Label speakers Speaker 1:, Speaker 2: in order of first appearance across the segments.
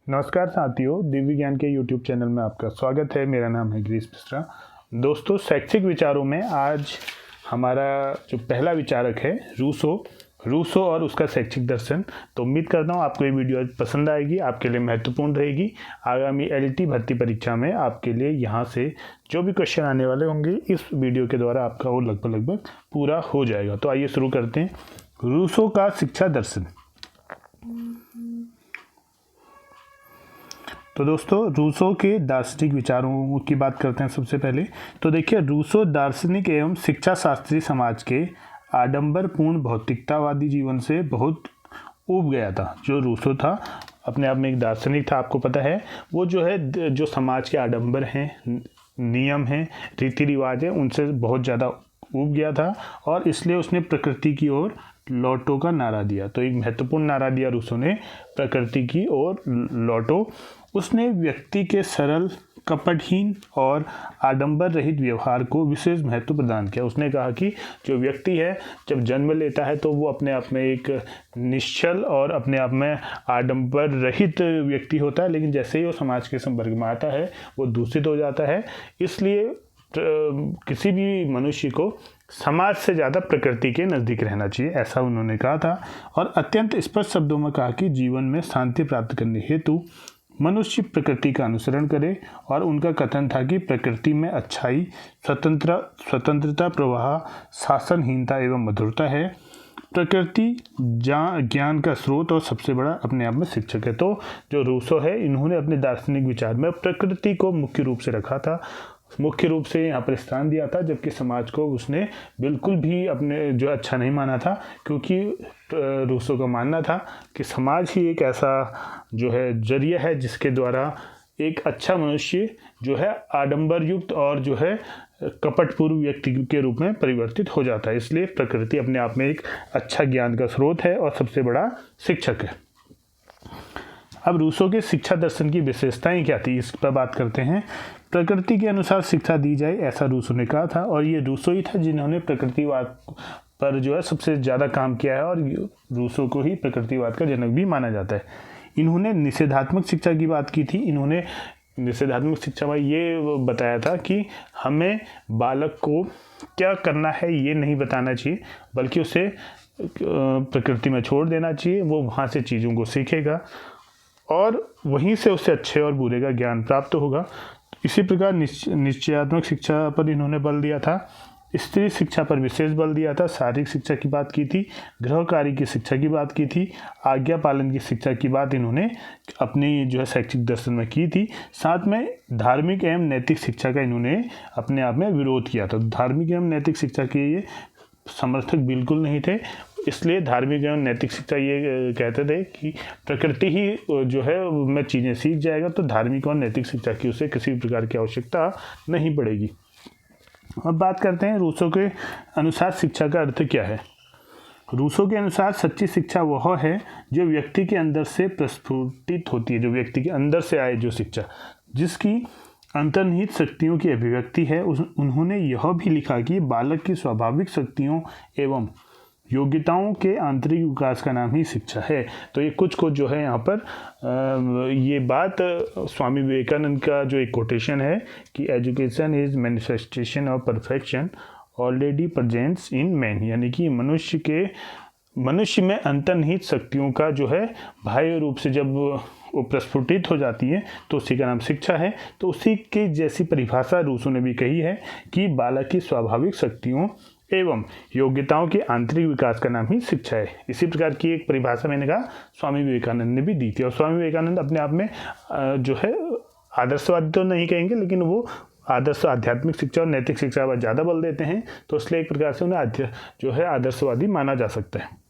Speaker 1: नमस्कार साथियों, दिव्य ज्ञान के YouTube चैनल में आपका स्वागत है। मेरा नाम है गिरीश मिश्रा। दोस्तों, शैक्षिक विचारों में आज हमारा जो पहला विचारक है रूसो और उसका शैक्षिक दर्शन। तो उम्मीद करता हूँ आपको ये वीडियो पसंद आएगी, आपके लिए महत्वपूर्ण रहेगी। आगामी LT भर्ती परीक्षा में आपके लिए यहाँ से जो भी क्वेश्चन आने वाले होंगे इस वीडियो के द्वारा आपका वो लगभग पूरा हो जाएगा। तो आइए शुरू करते हैं। रूसो का शिक्षा दर्शन। तो दोस्तों, रूसो के दार्शनिक विचारों की बात करते हैं सबसे पहले। तो देखिए, रूसो दार्शनिक एवं शिक्षा शास्त्री समाज के आडंबरपूर्ण भौतिकतावादी जीवन से बहुत ऊब गया था। जो रूसो था अपने आप में एक दार्शनिक था, आपको पता है। वो जो समाज के आडंबर हैं, नियम हैं, रीति रिवाज हैं, उनसे बहुत ज़्यादा ऊब गया था और इसलिए उसने प्रकृति की ओर लौटो का नारा दिया। तो एक महत्वपूर्ण नारा दिया रूसो ने, प्रकृति की ओर लौटो। उसने व्यक्ति के सरल, कपटहीन और आडंबर रहित व्यवहार को विशेष महत्व प्रदान किया। उसने कहा कि जो व्यक्ति है जब जन्म लेता है तो वो अपने आप में एक निश्चल और अपने आप में आडंबर रहित व्यक्ति होता है, लेकिन जैसे ही वो समाज के संपर्क में आता है वो दूषित हो जाता है। इसलिए किसी भी मनुष्य को समाज से ज़्यादा प्रकृति के नज़दीक रहना चाहिए, ऐसा उन्होंने कहा था। और अत्यंत स्पष्ट शब्दों में कहा कि जीवन में शांति प्राप्त करने हेतु मनुष्य प्रकृति का अनुसरण करे। और उनका कथन था कि प्रकृति में अच्छाई, स्वतंत्रता, प्रवाह, शासनहीनता एवं मधुरता है। प्रकृति ज्ञान का स्रोत और सबसे बड़ा अपने आप में शिक्षक है। तो जो रूसो है, इन्होंने अपने दार्शनिक विचार में प्रकृति को मुख्य रूप से रखा था, मुख्य रूप से यहाँ पर स्थान दिया था, जबकि समाज को उसने बिल्कुल भी अपने जो अच्छा नहीं माना था, क्योंकि रूसो का मानना था कि समाज ही एक ऐसा जो है जरिया है जिसके द्वारा एक अच्छा मनुष्य जो है आडंबर युक्त और जो है कपटपूर्व व्यक्ति के रूप में परिवर्तित हो जाता है। इसलिए प्रकृति अपने आप में एक अच्छा ज्ञान का स्रोत है और सबसे बड़ा शिक्षक है। अब रूसो के शिक्षा दर्शन की विशेषताएं क्या थी, इस पर बात करते हैं। प्रकृति के अनुसार शिक्षा दी जाए, ऐसा रूसो ने कहा था। और ये रूसो ही था जिन्होंने प्रकृतिवाद पर जो है सबसे ज़्यादा काम किया है और रूसो को ही प्रकृतिवाद का जनक भी माना जाता है। इन्होंने निषेधात्मक शिक्षा की बात की थी। इन्होंने निषेधात्मक शिक्षा में ये बताया था कि हमें बालक को क्या करना है ये नहीं बताना चाहिए, बल्कि उसे प्रकृति में छोड़ देना चाहिए। वो वहाँ से चीज़ों को सीखेगा और वहीं से उसे अच्छे और बुरे का ज्ञान प्राप्त होगा। इसी प्रकार निश्चयात्मक शिक्षा पर इन्होंने बल दिया था। स्त्री शिक्षा पर विशेष बल दिया था। शारीरिक शिक्षा की बात की थी, गृह कार्य की शिक्षा की बात की थी, आज्ञा पालन की शिक्षा की बात इन्होंने अपनी जो है शैक्षिक दर्शन में की थी। साथ में धार्मिक एवं नैतिक शिक्षा का इन्होंने अपने आप में विरोध किया था। धार्मिक एवं नैतिक शिक्षा के ये समर्थक बिल्कुल नहीं थे। इसलिए धार्मिक एवं नैतिक शिक्षा ये कहते थे कि प्रकृति ही जो है में चीज़ें सीख जाएगा, तो धार्मिक और नैतिक शिक्षा की उसे किसी भी प्रकार की आवश्यकता नहीं पड़ेगी। अब बात करते हैं रूसो के अनुसार शिक्षा का अर्थ क्या है। रूसो के अनुसार सच्ची शिक्षा वह है जो व्यक्ति के अंदर से प्रस्फुटित होती है, जो व्यक्ति के अंदर से आए जो शिक्षा, जिसकी अंतर्निहित शक्तियों की अभिव्यक्ति है। उन्होंने यह भी लिखा कि बालक की स्वाभाविक शक्तियों एवं योग्यताओं के आंतरिक विकास का नाम ही शिक्षा है। तो ये कुछ जो है यहाँ पर ये बात स्वामी विवेकानंद का जो एक कोटेशन है कि education is manifestation of perfection already presents in man, यानी कि मनुष्य में अंतर्निहित शक्तियों का जो है बाह्य रूप से जब वो प्रस्फुटित हो जाती है तो उसी का नाम शिक्षा है। तो उसी की जैसी परिभाषा रूसो ने भी कही है कि बालक की स्वाभाविक शक्तियों एवं योग्यताओं के आंतरिक विकास का नाम ही शिक्षा है। इसी प्रकार की एक परिभाषा मैंने कहा स्वामी विवेकानंद ने भी दी थी। और स्वामी विवेकानंद अपने आप में जो है आदर्शवादी तो नहीं कहेंगे, लेकिन वो आदर्श आध्यात्मिक शिक्षा और नैतिक शिक्षा पर ज़्यादा बल देते हैं, तो इसलिए एक प्रकार से उन्हें जो है आदर्शवादी माना जा सकता है।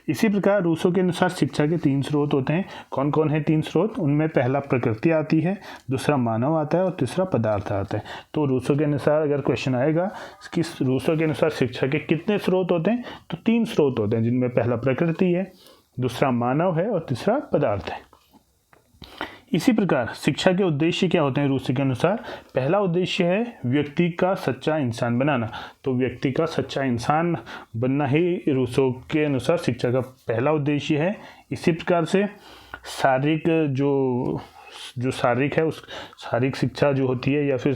Speaker 1: इसी प्रकार रूसो के अनुसार शिक्षा के 3 स्रोत होते हैं। कौन कौन है 3 स्रोत? उनमें पहला प्रकृति आती है, दूसरा मानव आता है और तीसरा पदार्थ आता है। तो रूसो के अनुसार अगर क्वेश्चन आएगा कि रूसो के अनुसार शिक्षा के कितने स्रोत होते हैं, तो 3 स्रोत होते हैं, जिनमें पहला प्रकृति है, दूसरा मानव है और तीसरा पदार्थ है। इसी प्रकार शिक्षा के उद्देश्य क्या होते हैं रूसो के अनुसार? पहला उद्देश्य है व्यक्ति का सच्चा इंसान बनाना। तो व्यक्ति का सच्चा इंसान बनना ही रूसो के अनुसार शिक्षा का पहला उद्देश्य है। इसी प्रकार से शारीरिक जो शारीरिक है उस शारीरिक शिक्षा जो होती है या फिर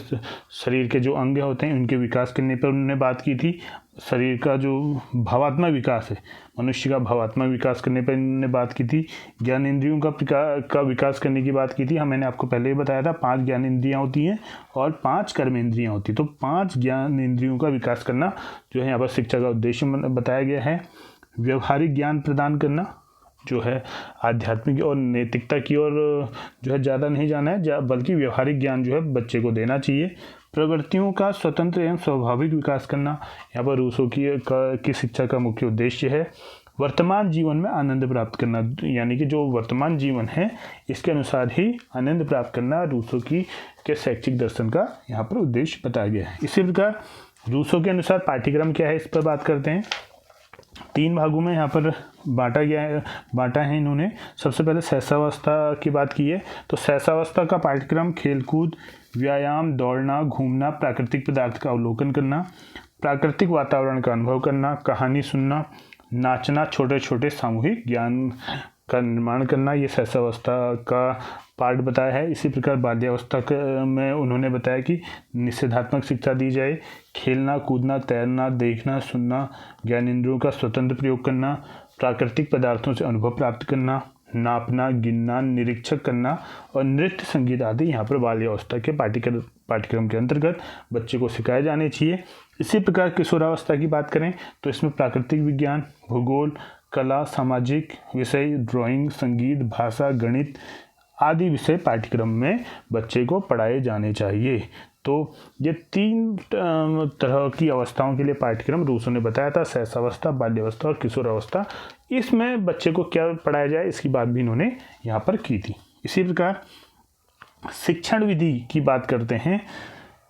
Speaker 1: शरीर के जो अंग होते हैं उनके विकास करने पर उन्होंने बात की थी। शरीर का जो भावात्मक विकास है, मनुष्य का भावात्मक विकास करने पर इन्होंने बात की थी। ज्ञानेंद्रियों का विकास करने की बात की थी। मैंने आपको पहले ही बताया था 5 ज्ञानेंद्रियाँ होती हैं और 5 कर्मेंद्रियाँ होती हैं। तो 5 ज्ञानेंद्रियों का विकास करना जो है यहाँ पर शिक्षा का उद्देश्य बताया गया है। व्यवहारिक ज्ञान प्रदान करना जो है आध्यात्मिक और नैतिकता की ओर जो है ज़्यादा नहीं जाना है, बल्कि व्यवहारिक ज्ञान जो है बच्चे को देना चाहिए। प्रवृत्तियों का स्वतंत्र एवं स्वाभाविक विकास करना यहाँ पर रूसो की शिक्षा का मुख्य उद्देश्य है। वर्तमान जीवन में आनंद प्राप्त करना, यानी कि जो वर्तमान जीवन है इसके अनुसार ही आनंद प्राप्त करना रूसो के शैक्षिक दर्शन का यहाँ पर उद्देश्य बताया गया है। इसी प्रकार रूसो के अनुसार पाठ्यक्रम क्या है, इस पर बात करते हैं। 3 भागों में यहाँ पर बांटा है इन्होंने। सबसे पहले शैशवावस्था की बात की है, तो शैशवावस्था का पाठ्यक्रम खेलकूद, व्यायाम, दौड़ना, घूमना, प्राकृतिक पदार्थ का अवलोकन करना, प्राकृतिक वातावरण का अनुभव करना, कहानी सुनना, नाचना, छोटे छोटे सामूहिक ज्ञान का निर्माण करना, ये शैशवावस्था का पार्ट बताया है। इसी प्रकार बाल्यावस्था में उन्होंने बताया कि निषेधात्मक शिक्षा दी जाए, खेलना, कूदना, तैरना, देखना, सुनना, ज्ञानेंद्रियों का स्वतंत्र प्रयोग करना, प्राकृतिक पदार्थों से अनुभव प्राप्त करना, नापना, गिनना, निरीक्षण करना और नृत्य, संगीत आदि यहाँ पर बाल्यावस्था के पाठ्यक्रम के अंतर्गत बच्चे को सिखाए जाने चाहिए। इसी प्रकार किशोरावस्था की बात करें तो इसमें प्राकृतिक विज्ञान, भूगोल, कला, सामाजिक विषय, ड्राइंग, संगीत, भाषा, गणित आदि विषय पाठ्यक्रम में बच्चे को पढ़ाए जाने चाहिए। तो ये 3 तरह की अवस्थाओं के लिए पाठ्यक्रम रूसो ने बताया था, शैशवावस्था, बाल्यावस्था और किशोरावस्था। इसमें बच्चे को क्या पढ़ाया जाए इसकी बात भी इन्होंने यहाँ पर की थी। इसी प्रकार शिक्षण विधि की बात करते हैं।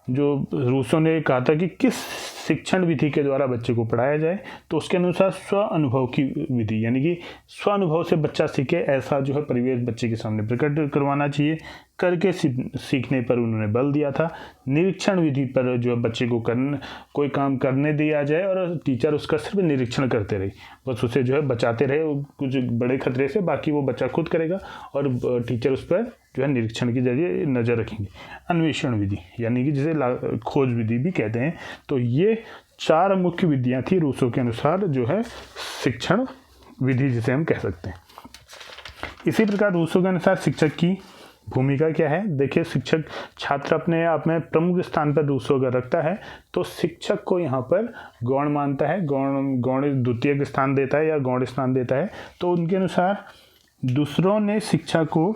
Speaker 1: जो रूसो ने कहा था कि किस शिक्षण विधि के द्वारा बच्चे को पढ़ाया जाए, तो उसके अनुसार स्व अनुभव की विधि, यानी कि स्व अनुभव से बच्चा सीखे ऐसा जो है परिवेश बच्चे के सामने प्रकट करवाना चाहिए। करके सीखने पर उन्होंने बल दिया था। निरीक्षण विधि पर जो है बच्चे को कोई काम करने दिया जाए और टीचर उसका सिर्फ निरीक्षण करते रहे, बस उसे जो है बचाते रहे कुछ बड़े खतरे से, बाकी वो बच्चा खुद करेगा और टीचर उस पर जो है निरीक्षण के जरिए नज़र रखेंगे। अन्वेषण विधि, यानी कि जिसे खोज विधि भी कहते हैं। तो ये 4 मुख्य विधियाँ थी रूसो के अनुसार जो है शिक्षण विधि जिसे हम कह सकते हैं। इसी प्रकार रूसो के अनुसार शिक्षक की भूमिका क्या है। देखिए, शिक्षक छात्र अपने आप में प्रमुख स्थान पर रूसो का रखता है, तो शिक्षक को यहाँ पर गौण मानता है, गौण द्वितीयक स्थान देता है या गौण स्थान देता है। तो उनके अनुसार दूसरों ने शिक्षा को,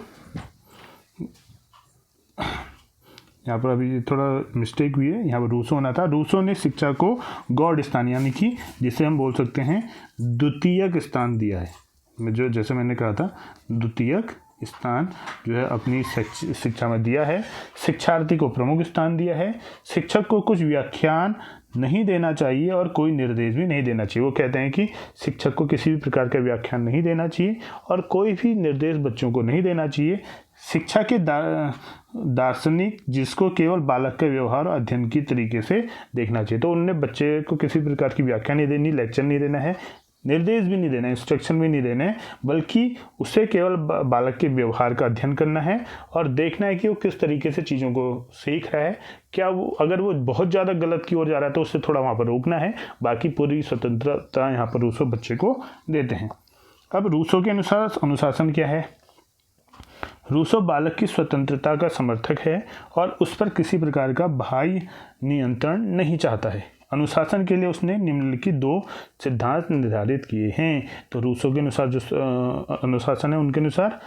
Speaker 1: यहाँ पर अभी थोड़ा मिस्टेक हुई है, यहाँ पर रूसो होना था, रूसो ने शिक्षा को गौण स्थान यानी कि जिसे हम बोल सकते हैं द्वितीयक स्थान दिया है। जो जैसे मैंने कहा था द्वितीयक स्थान जो है अपनी शिक्षा में दिया है। शिक्षार्थी को प्रमुख स्थान दिया है। शिक्षक को कुछ व्याख्यान नहीं देना चाहिए और कोई निर्देश भी नहीं देना चाहिए। वो कहते हैं कि शिक्षक को किसी भी प्रकार का व्याख्यान नहीं देना चाहिए और कोई भी निर्देश बच्चों को नहीं देना चाहिए। शिक्षा के दार्शनिक जिसको केवल बालक के व्यवहार और अध्ययन की तरीके से देखना चाहिए। तो उन्होंने बच्चे को किसी प्रकार की व्याख्या नहीं देनी, लेक्चर नहीं देना है, निर्देश भी नहीं देना है, इंस्ट्रक्शन भी नहीं देना है, बल्कि उसे केवल बालक के व्यवहार का अध्ययन करना है और देखना है कि वो किस तरीके से चीज़ों को सीख रहा है। क्या वो अगर वो बहुत ज़्यादा गलत की ओर जा रहा है तो उससे थोड़ा वहाँ पर रोकना है। बाकी पूरी स्वतंत्रता यहाँ पर रूसो बच्चे को देते हैं। अब रूसो के अनुसार अनुशासन क्या है। रूसो बालक की स्वतंत्रता का समर्थक है और उस पर किसी प्रकार का बाह्य नियंत्रण नहीं चाहता है। अनुशासन के लिए उसने निम्नलिखित 2 सिद्धांत निर्धारित किए हैं। तो रूसो के अनुसार जो अनुशासन है उनके अनुसार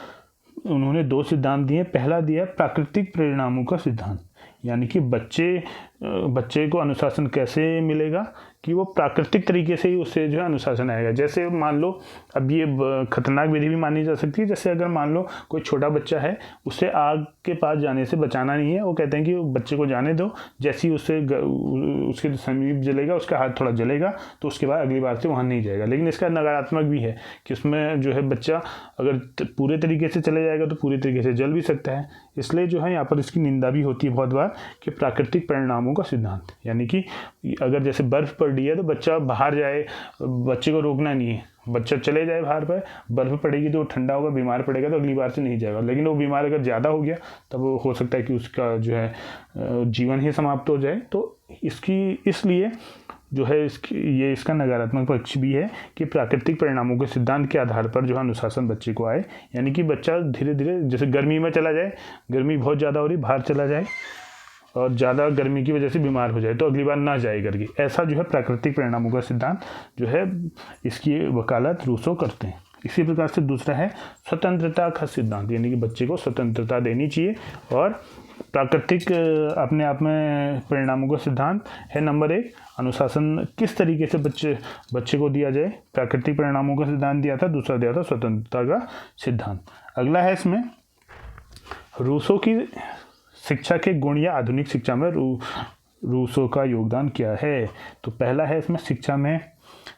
Speaker 1: उन्होंने 2 सिद्धांत दिए। पहला दिया प्राकृतिक परिणामों का सिद्धांत, यानी कि बच्चे को अनुशासन कैसे मिलेगा कि वो प्राकृतिक तरीके से ही उससे जो है अनुशासन आएगा। जैसे मान लो, अब ये खतरनाक विधि भी मानी जा सकती है। जैसे अगर मान लो कोई छोटा बच्चा है, उसे आग के पास जाने से बचाना नहीं है, वो कहते हैं कि बच्चे को जाने दो, जैसे ही उसके समीप जलेगा, उसका हाथ थोड़ा जलेगा, तो उसके बाद अगली बार से वहाँ नहीं जाएगा। लेकिन इसका नकारात्मक भी है कि उसमें जो है बच्चा अगर पूरे तरीके से चले जाएगा तो पूरी तरीके से जल भी सकता है। इसलिए जो है यहाँ पर इसकी निंदा भी होती है बहुत बार कि प्राकृतिक परिणामों का सिद्धांत, यानी कि अगर जैसे बर्फ़ पड़ रही है तो बच्चा बाहर जाए, बच्चे को रोकना नहीं है, बच्चा चले जाए बाहर पर, बर्फ़ पड़ेगी तो वो ठंडा होगा, बीमार पड़ेगा तो अगली बार से नहीं जाएगा। लेकिन वो बीमार अगर ज़्यादा हो गया तब वो हो सकता है कि उसका जो है जीवन ही समाप्त हो जाए। तो इसलिए जो है इसका नकारात्मक पक्ष भी है कि प्राकृतिक परिणामों के सिद्धांत के आधार पर जो है अनुशासन बच्चे को आए, यानी कि बच्चा धीरे धीरे, जैसे गर्मी में चला जाए, गर्मी बहुत ज़्यादा हो रही, बाहर चला जाए और ज़्यादा गर्मी की वजह से बीमार हो जाए तो अगली बार ना जाए करके, ऐसा जो है प्राकृतिक परिणामों का सिद्धांत जो है इसकी वकालत रूसो करते हैं। इसी प्रकार से दूसरा है स्वतंत्रता का सिद्धांत, यानी कि बच्चे को स्वतंत्रता देनी चाहिए। और प्राकृतिक अपने आप में परिणामों का सिद्धांत है नंबर 1, अनुशासन किस तरीके से बच्चे को दिया जाए, प्राकृतिक परिणामों का सिद्धांत दिया था, दूसरा दिया था स्वतंत्रता का सिद्धांत। अगला है इसमें रूसो की शिक्षा के गुण या आधुनिक शिक्षा में रूसो का योगदान क्या है। तो पहला है इसमें शिक्षा में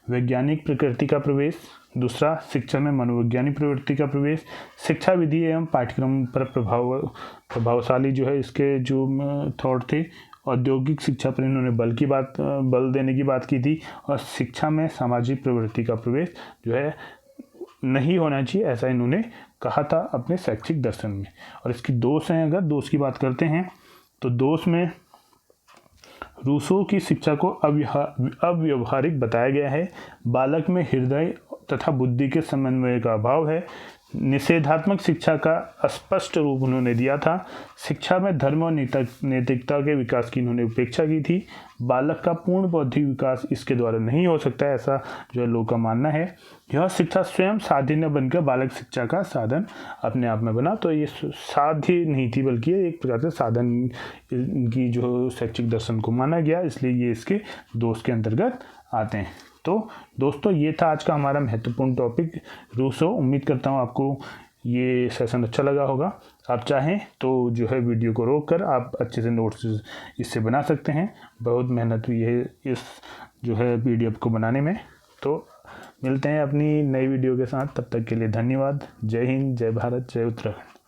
Speaker 1: वैज्ञानिक प्रकृति का प्रवेश, दूसरा शिक्षा में मनोवैज्ञानिक प्रवृत्ति का प्रवेश, शिक्षा विधि एवं पाठ्यक्रम पर प्रभावशाली जो है इसके जो थॉट थे, औद्योगिक शिक्षा पर इन्होंने बल देने की बात की थी, और शिक्षा में सामाजिक प्रवृत्ति का प्रवेश जो है नहीं होना चाहिए, ऐसा इन्होंने कहा था अपने शैक्षिक दर्शन में। और इसकी दोष हैं, अगर दोष की बात करते हैं तो दोष में रूसो की शिक्षा को अव्यवहारिक बताया गया है, बालक में हृदय तथा बुद्धि के समन्वय का अभाव है, निषेधात्मक शिक्षा का स्पष्ट रूप उन्होंने दिया था, शिक्षा में धर्म और नैतिकता के विकास की इन्होंने उपेक्षा की थी, बालक का पूर्ण बौद्धिक विकास इसके द्वारा नहीं हो सकता है, ऐसा जो है लोगों का मानना है। यह शिक्षा स्वयं साध्य न बनकर बालक शिक्षा का साधन अपने आप में बना। तो ये साध्य नहीं थी बल्कि एक प्रकार से साधन की जो शैक्षिक दर्शन को माना गया, इसलिए ये इसके दोष के अंतर्गत आते हैं। तो दोस्तों ये था आज का हमारा महत्वपूर्ण टॉपिक रूसो। उम्मीद करता हूँ आपको ये सेशन अच्छा लगा होगा। आप चाहें तो जो है वीडियो को रोक कर आप अच्छे से नोट्स इससे बना सकते हैं। बहुत मेहनत हुई है इस जो है PDF को बनाने में। तो मिलते हैं अपनी नई वीडियो के साथ, तब तक के लिए धन्यवाद। जय हिंद, जय भारत, जय उत्तराखंड।